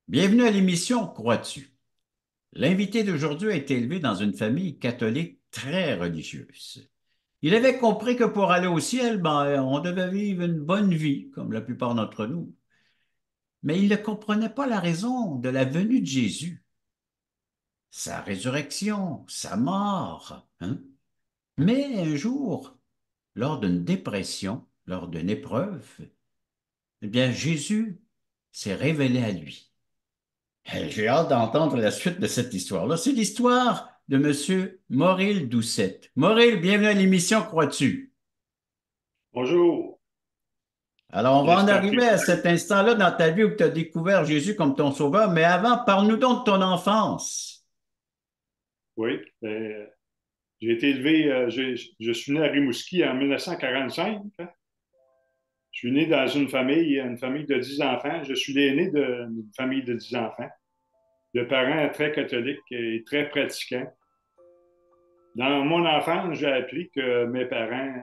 Bienvenue à l'émission Crois-tu? L'invité d'aujourd'hui a été élevé dans une famille catholique très religieuse. Il avait compris que pour aller au ciel, on devait vivre une bonne vie, comme la plupart d'entre nous. Mais il ne comprenait pas la raison de la venue de Jésus, sa résurrection, sa mort, hein? Mais un jour, lors d'une dépression, lors d'une épreuve, eh bien, Jésus s'est révélé à lui. J'ai hâte d'entendre la suite de cette histoire-là. C'est l'histoire de Monsieur Mauril Doucette. Mauril, bienvenue à l'émission Crois-tu? Bonjour, Alors, on va en c'est un arriver à plaisir. cet instant-là dans ta vie où tu as découvert Jésus comme ton sauveur, mais avant, parle-nous donc de ton enfance. Oui, j'ai été élevé, je suis né à Rimouski en 1945. Hein. Je suis né dans une famille de 10 enfants. Je suis l'aîné d'une famille de 10 enfants, de parents très catholiques et très pratiquants. Dans mon enfance, j'ai appris que mes parents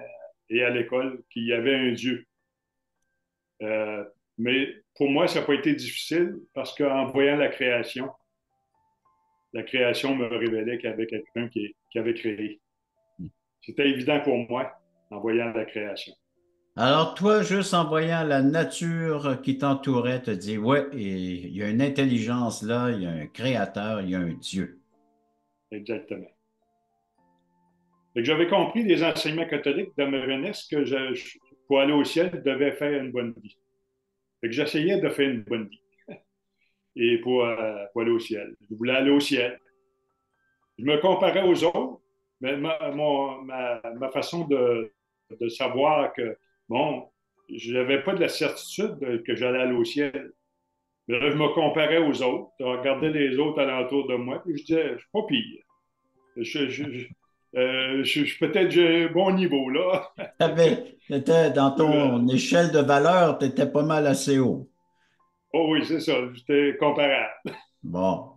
et à l'école qu'il y avait un Dieu. Euh, mais pour moi, ça n'a pas été difficile parce qu'en voyant la création me révélait qu'il y avait quelqu'un qui avait créé. C'était évident pour moi en voyant la création. Alors, toi, juste en voyant la nature qui t'entourait, te dis, ouais, et il y a une intelligence là, il y a un créateur, il y a un Dieu. Exactement. Fait que j'avais compris des enseignements catholiques de ma jeunesse que pour aller au ciel, je devais faire une bonne vie. Fait que j'essayais de faire une bonne vie et pour aller au ciel. Je voulais aller au ciel. Je me comparais aux autres, mais ma façon de savoir que, bon, je n'avais pas de la certitude que j'allais aller au ciel. Mais là, je me comparais aux autres, je regardais les autres alentour de moi, puis je disais, je suis pas pire. Je suis peut-être j'ai un bon niveau, là. T'étais dans ton échelle de valeur, tu étais pas mal assez haut. Oh oui, c'est ça, j'étais comparable. Bon.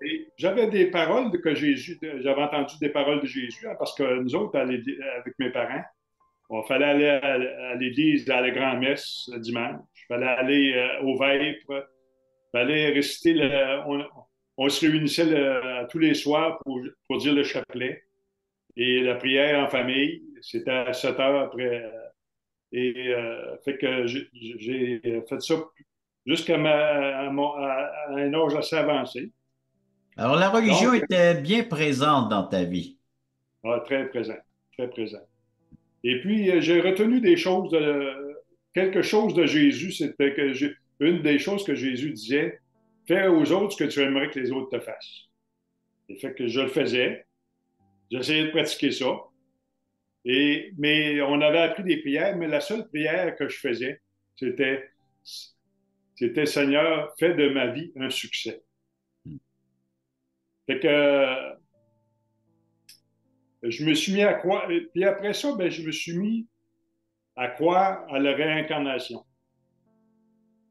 Et j'avais des paroles que j'avais entendu des paroles de Jésus, hein, parce que nous autres, avec mes parents, il fallait aller à l'église, à la grand-messe le dimanche, il fallait aller au vêpres, il fallait réciter, on se réunissait tous les soirs pour dire le chapelet. Et la prière en famille, c'était à 7 heures après. Fait que j'ai fait ça jusqu'à à un âge assez avancé. Alors, la religion Donc, était bien présente dans ta vie. très présent, très présent. Et puis, j'ai retenu quelque chose de Jésus, c'était que une des choses que Jésus disait, fais aux autres ce que tu aimerais que les autres te fassent. Et fait que je le faisais, j'essayais de pratiquer ça. Mais on avait appris des prières, mais la seule prière que je faisais, c'était, c'était Seigneur, fais de ma vie un succès. Fait que je me suis mis à croire, et puis après ça, ben, je me suis mis à croire à la réincarnation.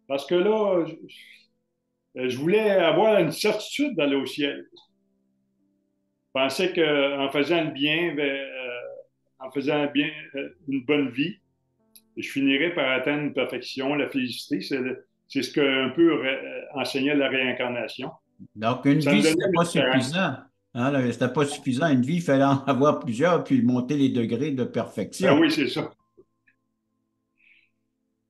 Parce que là, je voulais avoir une certitude d'aller au ciel. Je pensais qu'en faisant le bien, en faisant bien, une bonne vie, je finirais par atteindre une perfection, la félicité. C'est ce qu'un peu enseignait la réincarnation. Donc, une Ça me vie, donnait c'était une pas espérance. suffisant. Hein, là, c'était pas suffisant. Une vie, il fallait en avoir plusieurs, puis monter les degrés de Ben perfection. oui, c'est ça.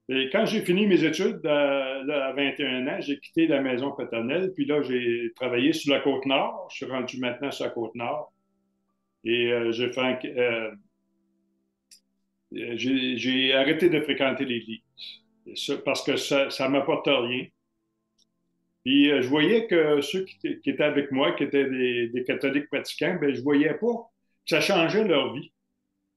Et quand j'ai fini mes études, là, à 21 ans, j'ai quitté la maison paternelle, puis là, j'ai travaillé sur la Côte-Nord. Je suis rendu maintenant sur la Côte-Nord. Et j'ai arrêté de fréquenter l'Église parce que ça ne m'apporte rien. Puis je voyais que ceux qui étaient avec moi, qui étaient des catholiques pratiquants, ben, je voyais pas que ça changeait leur vie.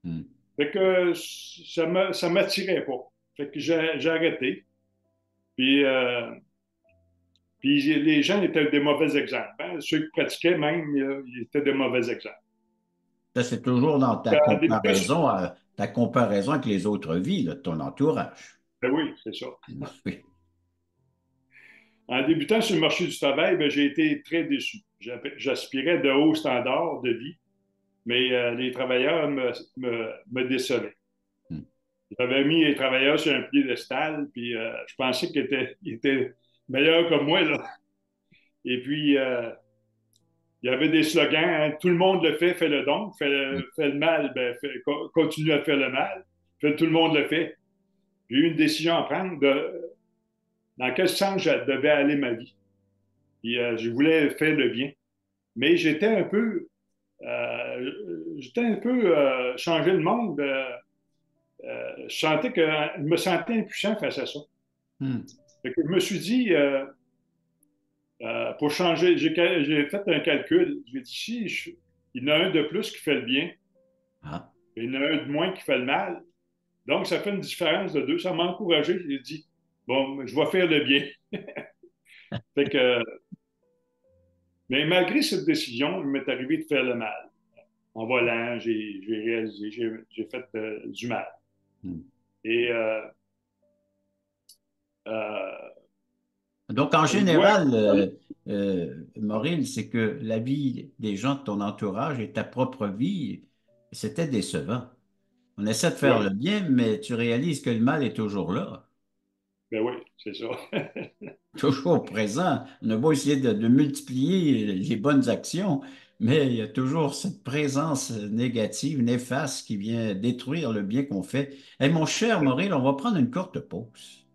Hmm. Fait que ça m'attirait pas. Fait que j'ai arrêté. Puis, puis les gens étaient des mauvais exemples. Hein. Ceux qui pratiquaient même, ils étaient des mauvais exemples. Ça, c'est toujours dans En débutant, ta comparaison avec les autres vies là, de ton entourage. ben oui, c'est ça. Oui. En débutant sur le marché du travail, ben, j'ai été très déçu. J'aspirais de hauts standards de vie, mais les travailleurs me décevaient. Hmm. J'avais mis les travailleurs sur un piédestal, puis je pensais qu'ils étaient meilleur que moi, là. Et puis, il y avait des slogans, hein, tout le monde le fait, fais le don. Fais le mal, ben, continue à faire le mal. Tout le monde le fait. J'ai eu une décision à prendre dans quel sens je devais aller ma vie. Puis, je voulais faire le bien. Mais j'étais un peu changé le monde. Je me sentais impuissant face à ça. Hmm. Fait que je me suis dit, pour changer, j'ai fait un calcul. J'ai dit, si il y en a un de plus qui fait le bien, Ah. et il y en a un de moins qui fait le mal. Donc, ça fait une différence de deux. Ça m'a encouragé. J'ai dit, bon, je vais faire le bien. Fait que, mais malgré cette décision, il m'est arrivé de faire le mal. En volant, j'ai réalisé, j'ai fait du mal. Hmm. Et euh, Donc, en je dois. général, Maureen, c'est que la vie des gens de ton entourage et ta propre vie, c'était décevant. On essaie de faire le Oui, bien, mais tu réalises que le mal est toujours là, ben oui, c'est ça. toujours présent. On a beau essayer de multiplier les bonnes actions, mais il y a toujours cette présence négative, néfaste qui vient détruire le bien qu'on fait. Et mon cher Maureen, on va prendre une courte pause.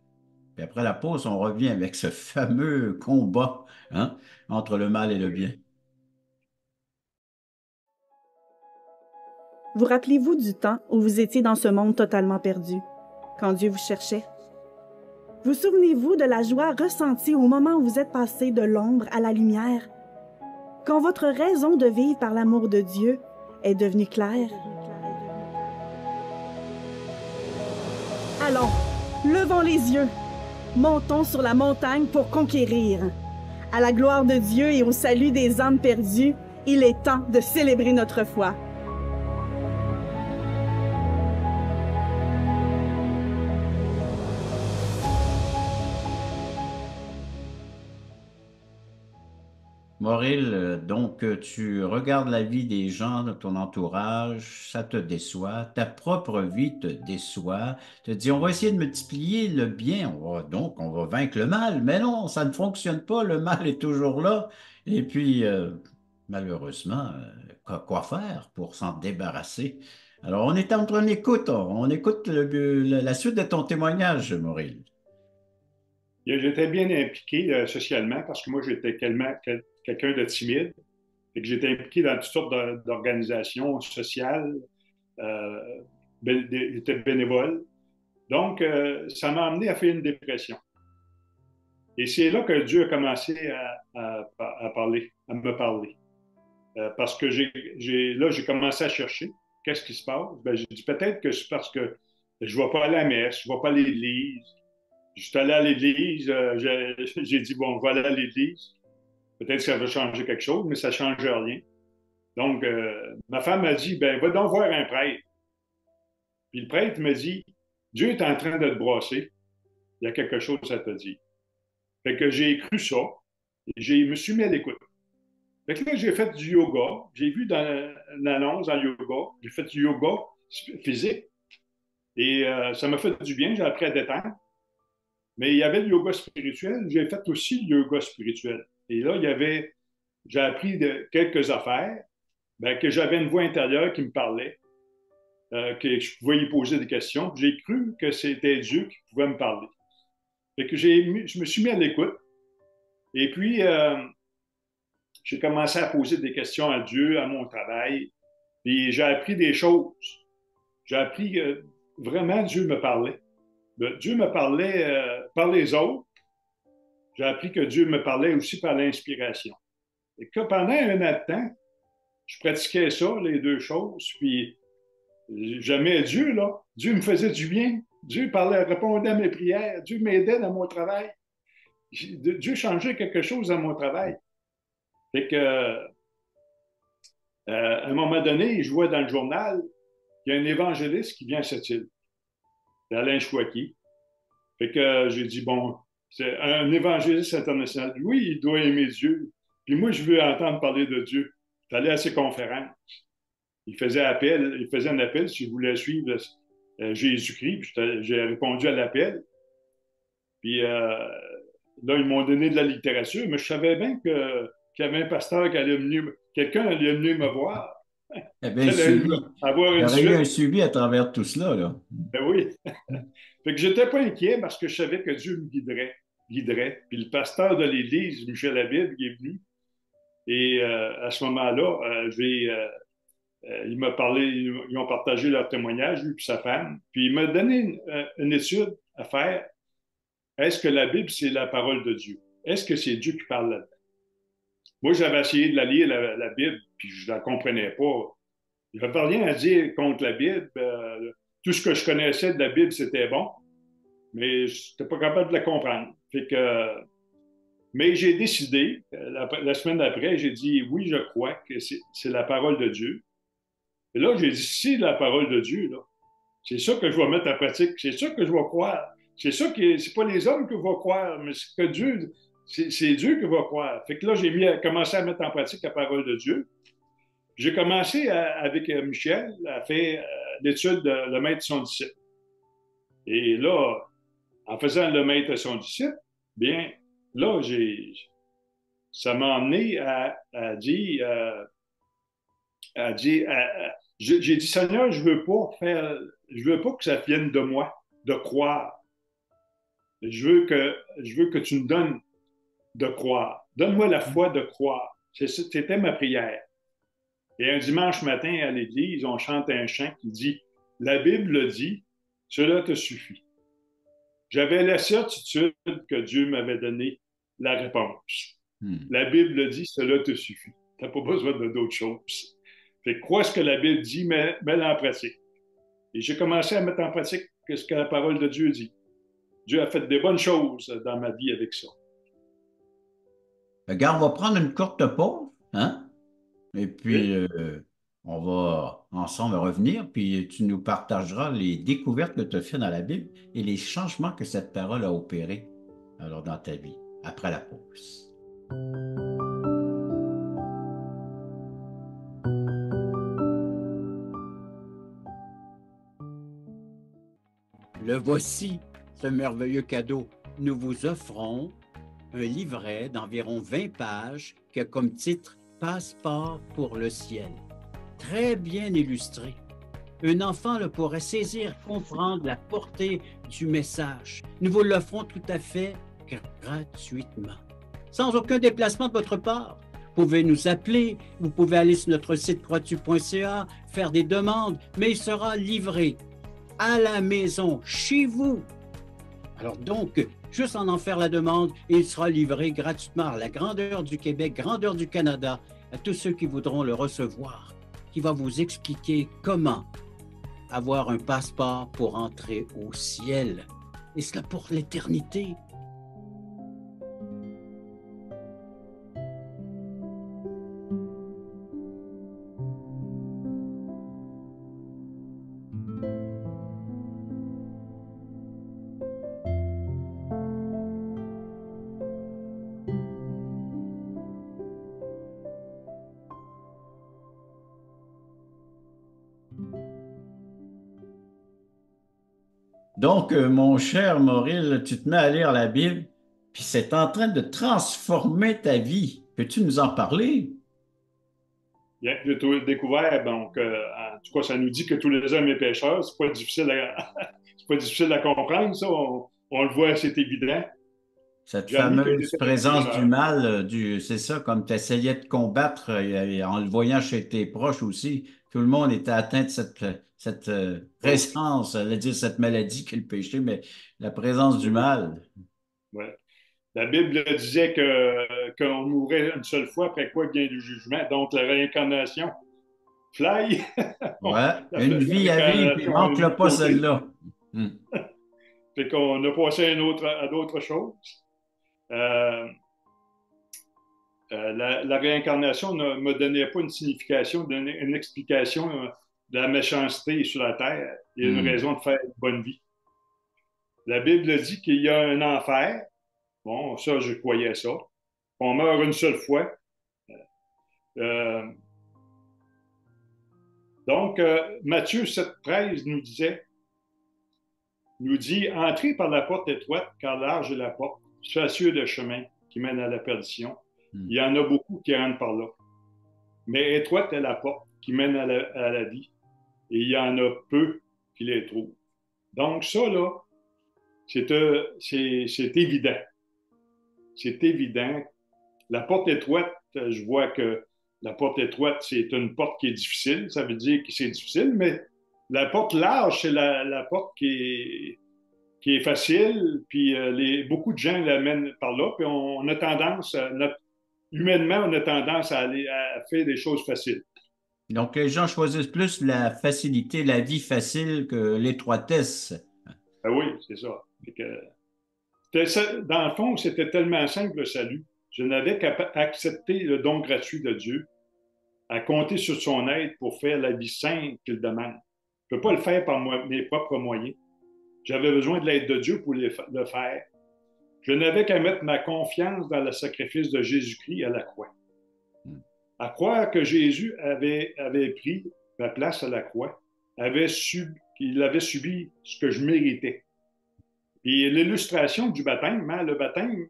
Puis après la pause, on revient avec ce fameux combat, hein, entre le mal et le bien. Vous rappelez-vous du temps où vous étiez dans ce monde totalement perdu, quand Dieu vous cherchait? Vous souvenez-vous de la joie ressentie au moment où vous êtes passé de l'ombre à la lumière, quand votre raison de vivre par l'amour de Dieu est devenue claire? Allons, levons les yeux, montons sur la montagne pour conquérir. À la gloire de Dieu et au salut des âmes perdues, il est temps de célébrer notre foi. Maureen, donc tu regardes la vie des gens de ton entourage, ça te déçoit, ta propre vie te déçoit, te dis on va essayer de multiplier le bien, on va vaincre le mal, mais non, ça ne fonctionne pas, le mal est toujours là. Et puis, malheureusement, quoi faire pour s'en débarrasser? Alors, on est entre une écoute, on écoute la suite de ton témoignage, Maureen. J'étais bien impliqué socialement parce que moi, j'étais quelqu'un de timide et que j'étais impliqué dans toutes sortes d'organisations sociales. Euh, j'étais bénévole. Donc, ça m'a amené à faire une dépression. Et c'est là que Dieu a commencé à parler, à me parler. Parce que là, j'ai commencé à chercher. Qu'est-ce qui se passe? Ben, j'ai dit peut-être que c'est parce que je ne vais pas aller à la messe, je ne vais pas à l'église. Je suis allé à l'église, j'ai dit, bon, je vais aller à l'église. Peut-être que ça va changer quelque chose, mais ça ne change rien. Donc, ma femme m'a dit, ben, va donc voir un prêtre. Puis le prêtre m'a dit, Dieu est en train de te brasser. Il y a quelque chose à te dire. Fait que j'ai cru ça. Et je me suis mis à l'écoute. Fait que là, j'ai fait du yoga. J'ai vu dans l'annonce en yoga, j'ai fait du yoga physique. Et ça m'a fait du bien. J'ai appris à détendre. Mais il y avait le yoga spirituel. J'ai fait aussi le yoga spirituel. Et là, j'ai appris quelques affaires, ben, que j'avais une voix intérieure qui me parlait, que je pouvais y poser des questions. J'ai cru que c'était Dieu qui pouvait me parler. Fait que je me suis mis à l'écoute. Et puis, j'ai commencé à poser des questions à Dieu, à mon travail. Et j'ai appris des choses. J'ai appris que vraiment Dieu me parlait. Dieu me parlait par les autres. J'ai appris que Dieu me parlait aussi par l'inspiration. Et que pendant un an de temps, je pratiquais ça, les deux choses, puis j'aimais Dieu, là. Dieu me faisait du bien. Dieu parlait, répondait à mes prières. Dieu m'aidait dans mon travail. Dieu changeait quelque chose dans mon travail. Fait que, à un moment donné, je vois dans le journal, il y a un évangéliste qui vient à cette île. C'est Alain Chouaki. Fait que j'ai dit, bon, c'est un évangéliste international. Oui, il doit aimer Dieu. Puis moi, je veux entendre parler de Dieu. J'allais à ses conférences. Il faisait un appel si je voulais suivre Jésus-Christ. Puis j'ai répondu à l'appel. Puis là, ils m'ont donné de la littérature, mais je savais bien qu'il y avait un pasteur qui allait venir, quelqu'un allait venir me voir, Eh bien, qui un allait suivi. avoir Il y une aurait eu suite. un suivi à travers tout cela, là. Ben oui. Fait que j'étais pas inquiet parce que je savais que Dieu me guiderait. Puis le pasteur de l'église, Michel Habib, il est venu. Et à ce moment-là, il m'a parlé, ils ont partagé leur témoignage, lui et sa femme. Puis il m'a donné une étude à faire. Est-ce que la Bible, c'est la parole de Dieu? Est-ce que c'est Dieu qui parle là-dedans? Moi, j'avais essayé de la lire, la Bible, puis je ne la comprenais pas. Il n'y avait rien à dire contre la Bible. Tout ce que je connaissais de la Bible, c'était bon, mais je n'étais pas capable de la comprendre. Fait que, mais j'ai décidé, la semaine d'après, j'ai dit oui, je crois que c'est la parole de Dieu. Et là, j'ai dit si la parole de Dieu, là, c'est ça que je vais mettre en pratique, c'est ça que je vais croire. C'est ça qui c'est pas les hommes que je vais croire, mais c'est que Dieu, c'est Dieu que va croire. Fait que là, commencé à mettre en pratique la parole de Dieu. J'ai commencé avec Michel à faire l'étude de le maître de son disciple. Et là, en faisant le maître de son disciple, bien, là, ça m'a amené à dire, j'ai dit, Seigneur, je veux pas que ça vienne de moi, de croire. Je veux que tu me donnes de croire. Donne-moi la foi de croire. C'était ma prière. Et un dimanche matin à l'église, on chante un chant qui dit la Bible le dit, cela te suffit. J'avais la certitude que Dieu m'avait donné la réponse. La Bible le dit, cela te suffit. Tu n'as pas besoin d'autre chose. Fait que crois ce que la Bible dit, mets-la en pratique. Et j'ai commencé à mettre en pratique ce que la parole de Dieu dit. Dieu a fait des bonnes choses dans ma vie avec ça. Regarde, on va prendre une courte pause, hein? Et puis, Oui? on va ensemble revenir, puis tu nous partageras les découvertes que tu as faites dans la Bible et les changements que cette parole a opérés alors dans ta vie, après la pause. Le voici, ce merveilleux cadeau. Nous vous offrons un livret d'environ 20 pages qui a comme titre « Passeport pour le ciel ». Très bien illustré. Un enfant le pourrait saisir, comprendre la portée du message. Nous vous l'offrons tout à fait gratuitement, sans aucun déplacement de votre part. Vous pouvez nous appeler, vous pouvez aller sur notre site croatu.ca, faire des demandes, mais il sera livré à la maison, chez vous. Alors donc, juste en faire la demande, et il sera livré gratuitement à la grandeur du Québec, grandeur du Canada, à tous ceux qui voudront le recevoir, qui va vous expliquer comment avoir un passeport pour entrer au ciel. Et cela pour l'éternité. Donc, mon cher Maurice, tu te mets à lire la Bible, puis c'est en train de transformer ta vie. Peux-tu nous en parler? Bien, j'ai tout découvert, donc, en tout cas, ça nous dit que tous les hommes sont pécheurs. C'est pas difficile à comprendre, ça. On le voit, c'est évident. Cette J'ai admis que fameuse j'étais présence du pécheur. mal, c'est ça, comme tu essayais de combattre en le voyant chez tes proches aussi. Tout le monde était atteint de cette Oui, présence, j'allais dire cette maladie qu'est le péché, mais la présence du oui, mal. ouais. La Bible disait qu'on mourrait une seule fois, après quoi vient le jugement, donc la réincarnation. Fly, Ouais, la une vie à vivre, puis réincarnation a mis manque-le de pas côté. celle-là. Hmm. Fait qu'on a passé à d'autres choses. Euh, la réincarnation ne me donnait pas une signification, une explication de la méchanceté sur la terre. Il y a une Hmm. raison de faire une bonne vie. La Bible dit qu'il y a un enfer. Bon, ça, je croyais ça. On meurt une seule fois. Euh, donc, Matthieu 7,13 nous dit, entrez par la porte étroite, car large est la porte, spacieux le chemin qui mène à la perdition. Hmm. Il y en a beaucoup qui rentrent par là. Mais étroite est la porte qui mène à la vie. Et il y en a peu qui les trouvent. Donc ça, là, c'est évident. C'est évident. La porte étroite, je vois que la porte étroite, c'est une porte qui est difficile. Ça veut dire que c'est difficile, mais la porte large, c'est la porte qui est facile. Puis beaucoup de gens l'amènent par là. Puis on a tendance, humainement, on a tendance à aller à faire des choses faciles. Donc, les gens choisissent plus la facilité, la vie facile que l'étroitesse. Ben oui, c'est ça. Dans le fond, c'était tellement simple le salut. Je n'avais qu'à accepter le don gratuit de Dieu, à compter sur son aide pour faire la vie sainte qu'il demande. Je ne peux pas le faire par mes propres moyens. J'avais besoin de l'aide de Dieu pour le faire. Je n'avais qu'à mettre ma confiance dans le sacrifice de Jésus-Christ à la croix. À croire que Jésus avait pris ma place à la croix, qu'il avait subi ce que je méritais. Et l'illustration du baptême, hein, le baptême,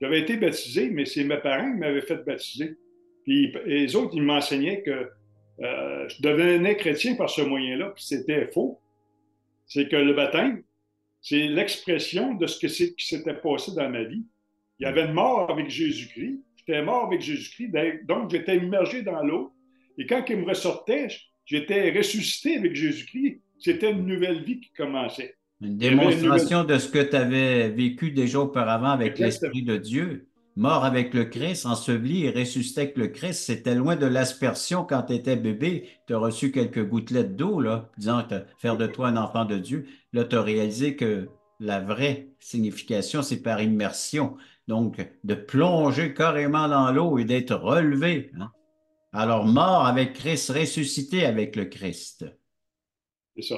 j'avais été baptisé, mais c'est mes parents qui m'avaient fait baptiser. Puis les autres, ils m'enseignaient que je devenais chrétien par ce moyen-là, puis c'était faux. C'est que le baptême, c'est l'expression de ce qui s'était passé dans ma vie. Il y avait une mort avec Jésus-Christ. J'étais mort avec Jésus-Christ, donc j'étais immergé dans l'eau. Et quand il me ressortait, j'étais ressuscité avec Jésus-Christ. C'était une nouvelle vie qui commençait. Une démonstration de ce que tu avais vécu déjà auparavant avec Exactement. l'Esprit de Dieu. Mort avec le Christ, enseveli et ressuscité avec le Christ, c'était loin de l'aspersion quand tu étais bébé. Tu as reçu quelques gouttelettes d'eau, là, disant faire de toi un enfant de Dieu. Là, tu as réalisé que la vraie signification, c'est par immersion. Donc, de plonger carrément dans l'eau et d'être relevé, hein. Alors, mort avec Christ, ressuscité avec le Christ. C'est ça.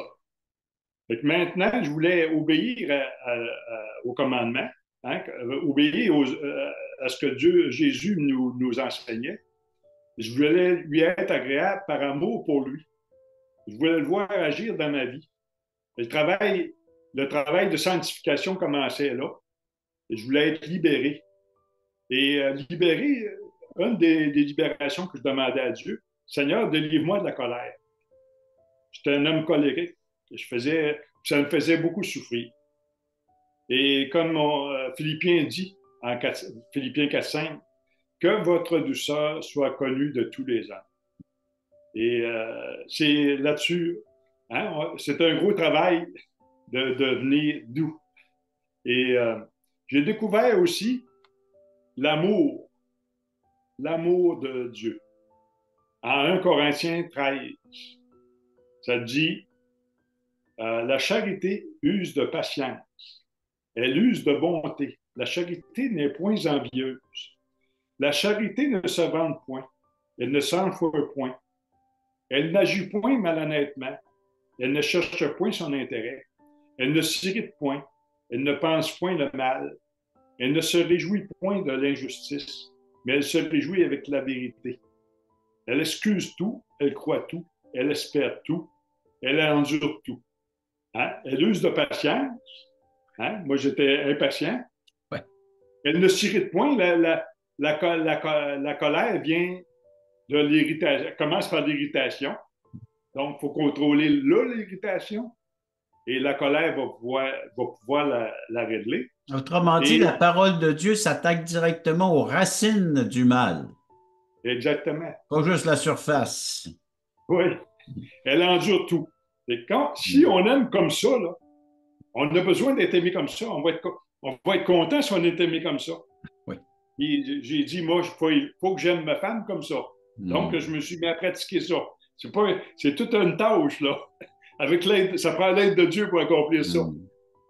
Fait que maintenant, je voulais obéir au commandement, hein, obéir à ce que Jésus nous enseignait. Je voulais lui être agréable par amour pour lui. Je voulais le voir agir dans ma vie. Le travail de sanctification commençait là. Et je voulais être libéré. Et libéré, une des libérations que je demandais à Dieu, Seigneur, délivre-moi de la colère. J'étais un homme colérique. Ça me faisait beaucoup souffrir. Et comme Philippiens dit, Philippiens 4,5, que votre douceur soit connue de tous les hommes. Et c'est là-dessus, hein, c'est un gros travail de devenir doux. Et j'ai découvert aussi l'amour, l'amour de Dieu. En 1 Corinthiens 13, ça dit, la charité use de patience, elle use de bonté. La charité n'est point envieuse. La charité ne se vante point, elle ne s'enfle point. Elle n'agit point malhonnêtement, elle ne cherche point son intérêt, elle ne s'irrite point, elle ne pense point le mal, elle ne se réjouit point de l'injustice, mais elle se réjouit avec la vérité. Elle excuse tout, elle croit tout, elle espère tout, elle endure tout. Hein? Elle use de patience. Hein? Moi, j'étais impatient. Ouais. Elle ne s'irrite point. La colère vient de l'irritation. Elle commence par l'irritation. Donc, il faut contrôler l'irritation. Et la colère va pouvoir la régler. Autrement dit, Et la parole de Dieu s'attaque directement aux racines du mal, exactement. pas juste la surface. Oui. Elle endure tout. Et si on aime comme ça, là, on a besoin d'être aimé comme ça. On va être content si on est aimé comme ça. Oui. J'ai dit, moi, il faut que j'aime ma femme comme ça. Donc, je me suis mis à pratiquer ça. C'est toute une tâche, là. Ça prend l'aide de Dieu pour accomplir ça.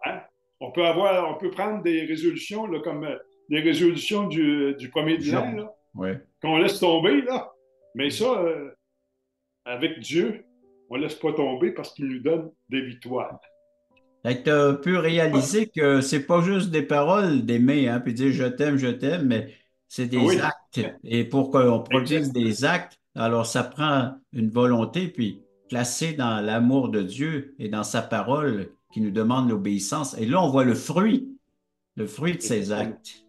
Hein? On peut prendre des résolutions, là, comme les résolutions du premier de l'an, là, oui. qu'on laisse tomber, là. Mais ça, avec Dieu, on ne laisse pas tomber parce qu'il nous donne des victoires. Tu as pu réaliser que c'est pas juste des paroles d'aimer, hein, puis dire je t'aime, mais c'est des Oui, actes. Et pour qu'on produise exact. des actes, alors ça prend une volonté, puis placée dans l'amour de Dieu et dans sa parole qui nous demande l'obéissance. Et là, on voit le fruit. le fruit de C'était ses formidable. actes.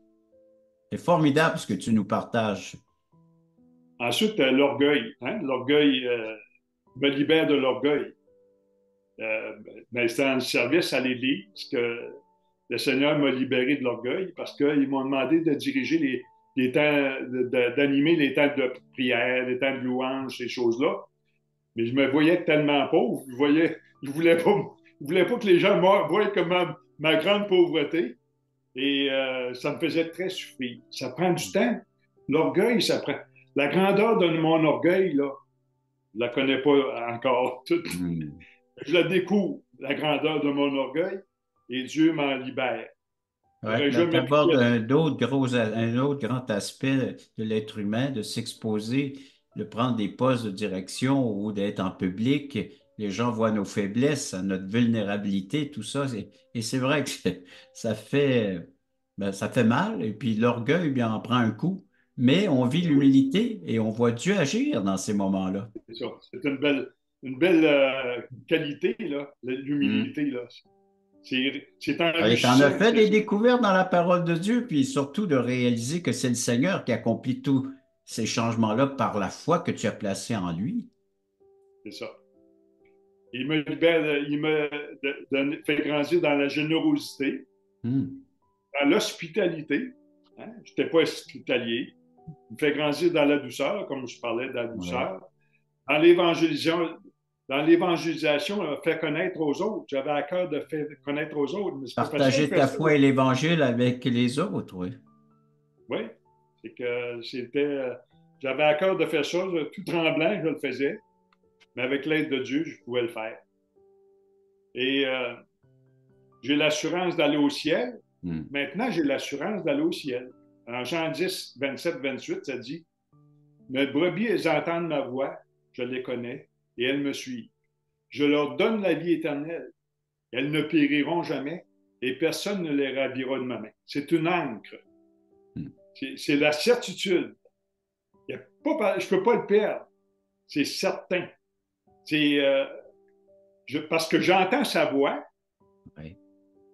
C'est formidable ce que tu nous partages. Ensuite, l'orgueil. Hein? L'orgueil me libère de l'orgueil. Mais c'est un service à l'Église que le Seigneur m'a libéré de l'orgueil parce qu'ils m'ont demandé de diriger les temps, d'animer les temps de prière, les temps de louange, ces choses-là. Mais je me voyais tellement pauvre, je voulais pas que les gens voient comme ma grande pauvreté. Et ça me faisait très souffrir. Ça prend du temps. L'orgueil, ça prend. La grandeur de mon orgueil, là, je la connais pas encore toute. Hmm. Je la découvre, la grandeur de mon orgueil, et Dieu m'en libère. Ouais, J'aurais là, tu jamais prié abordes à Dieu. un autre grand aspect de l'être humain, de s'exposer, de prendre des postes de direction ou d'être en public. Les gens voient nos faiblesses, notre vulnérabilité, tout ça. Et c'est vrai que ça fait, ça fait mal. Et puis l'orgueil, bien, en prend un coup. Mais on vit Oui, l'humilité et on voit Dieu agir dans ces moments-là. c'est ça. C'est une belle qualité, là, Hmm. l'humilité, là. C'est Et tu en as enrichissant. fait des découvertes dans la parole de Dieu, puis surtout de réaliser que c'est le Seigneur qui accomplit tous ces changements-là par la foi que tu as placée en lui. C'est ça. Il me libère, il me fait grandir dans la générosité, Hmm. dans l'hospitalité. Hein? Je n'étais pas hospitalier. Il me fait grandir dans la douceur, comme je parlais de la Ouais. douceur. Dans l'évangélisation, faire connaître aux autres. J'avais à cœur de faire connaître aux autres, mais c'est pas facile de Partager faire ta ça. foi et l'Évangile avec les autres, oui. Oui, c'est que j'avais à cœur de faire ça, tout tremblant, je le faisais, mais avec l'aide de Dieu, je pouvais le faire. Et j'ai l'assurance d'aller au ciel. Hmm. Maintenant, j'ai l'assurance d'aller au ciel. En Jean 10, 27, 28, ça dit, mes brebis, elles entendent ma voix, je les connais, et elles me suivent. Je leur donne la vie éternelle. Elles ne périront jamais, et personne ne les ravira de ma main. C'est une ancre. Hmm. C'est la certitude. Je ne peux pas le perdre. C'est certain. C'est parce que j'entends sa voix, Ouais.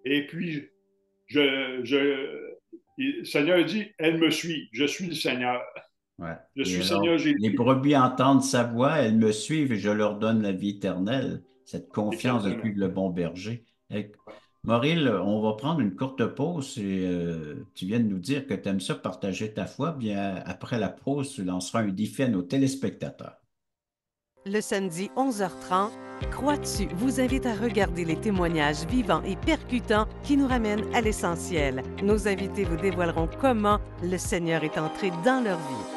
et puis le Seigneur dit, elle me suit. Je suis le Seigneur. Ouais. Je suis Et le alors, Seigneur les Jésus. brebis entendent sa voix, elles me suivent et je leur donne la vie éternelle. Cette confiance de Exactement. suivre le bon berger. Maureen, on va prendre une courte pause et tu viens de nous dire que tu aimes ça partager ta foi. Bien, après la pause, tu lanceras un défi à nos téléspectateurs. Le samedi 11h30, Crois-tu vous invite à regarder les témoignages vivants et percutants qui nous ramènent à l'essentiel. Nos invités vous dévoileront comment le Seigneur est entré dans leur vie.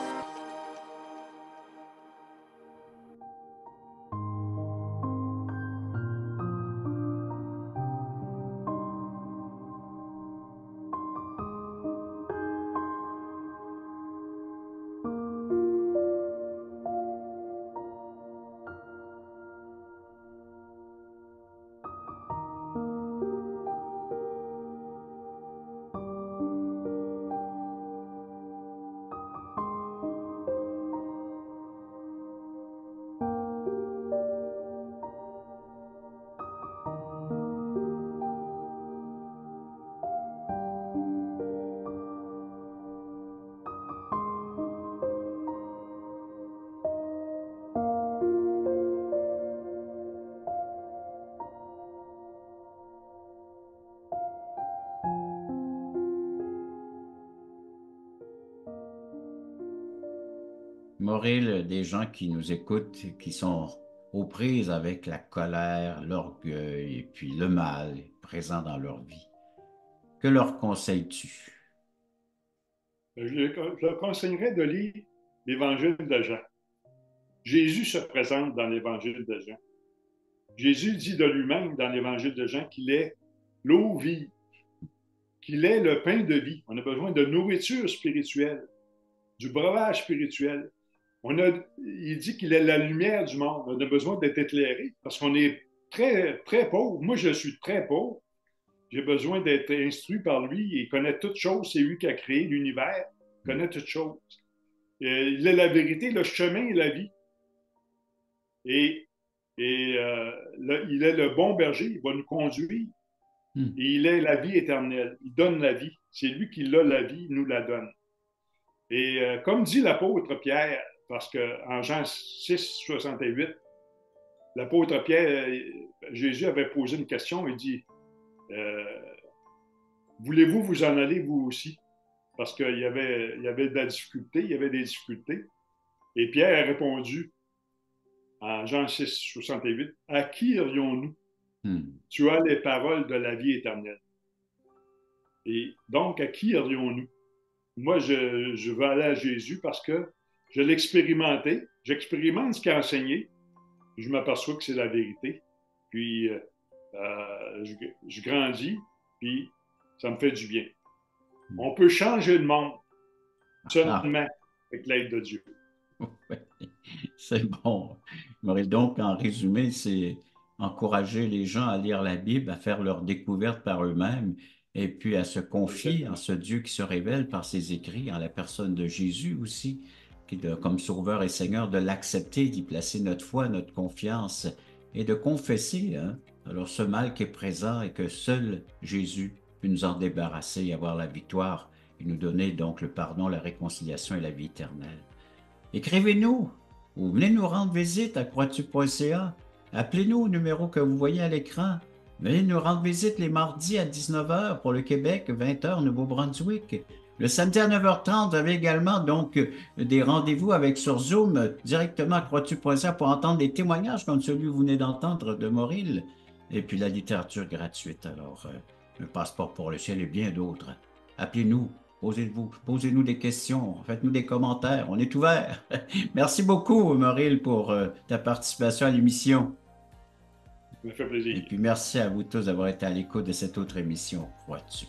Maureen, des gens qui nous écoutent, qui sont aux prises avec la colère, l'orgueil et puis le mal présent dans leur vie. Que leur conseilles-tu? Je leur conseillerais de lire l'Évangile de Jean. Jésus se présente dans l'Évangile de Jean. Jésus dit de lui-même dans l'Évangile de Jean qu'il est l'eau vive, qu'il est le pain de vie. On a besoin de nourriture spirituelle, du breuvage spirituel. Il dit qu'il est la lumière du monde. On a besoin d'être éclairé parce qu'on est très, très pauvre. Moi, je suis très pauvre. J'ai besoin d'être instruit par lui. Il connaît toutes choses. C'est lui qui a créé l'univers. Il connaît toutes choses. Il est la vérité, le chemin et la vie. Et il est le bon berger. Il va nous conduire. Hmm. Et il est la vie éternelle. Il donne la vie. C'est lui qui l'a la vie, il nous la donne. Et comme dit l'apôtre Pierre, parce qu'en Jean 6, 68, l'apôtre Pierre, Jésus avait posé une question, il dit, euh, voulez-vous vous en aller vous aussi? Parce qu'il y avait de la difficulté, il y avait des difficultés. Et Pierre a répondu en Jean 6, 68, à qui irions-nous? Hmm. Tu as les paroles de la vie éternelle. Et donc, à qui irions-nous? Moi, je veux aller à Jésus parce que je l'ai expérimenté. J'expérimente ce qu'il a enseigné. Je m'aperçois que c'est la vérité. Puis, je grandis, puis ça me fait du bien. On peut changer le monde seulement avec l'aide de Dieu. C'est bon. Maurice, donc, en résumé, c'est encourager les gens à lire la Bible, à faire leur découverte par eux-mêmes, et puis à se confier en ce Dieu qui se révèle par ses écrits, en la personne de Jésus aussi, comme Sauveur et Seigneur, de l'accepter, d'y placer notre foi, notre confiance, et de confesser, hein, alors ce mal qui est présent et que seul Jésus peut nous en débarrasser et avoir la victoire, et nous donner donc le pardon, la réconciliation et la vie éternelle. Écrivez-nous ou venez nous rendre visite à croixtu.ca. Appelez-nous au numéro que vous voyez à l'écran. Venez nous rendre visite les mardis à 19 h pour le Québec, 20 h Nouveau-Brunswick. Le samedi à 9h30, vous avez également donc des rendez-vous avec sur Zoom directement à croixtu.ca pour entendre des témoignages comme celui que vous venez d'entendre de Mauril. Et puis la littérature gratuite. Alors, un passeport pour le ciel et bien d'autres. Appelez-nous. Posez-nous des questions, faites-nous des commentaires, on est ouvert. Merci beaucoup, Mauril, pour ta participation à l'émission. Ça me fait plaisir. Et puis merci à vous tous d'avoir été à l'écoute de cette autre émission, Crois-tu?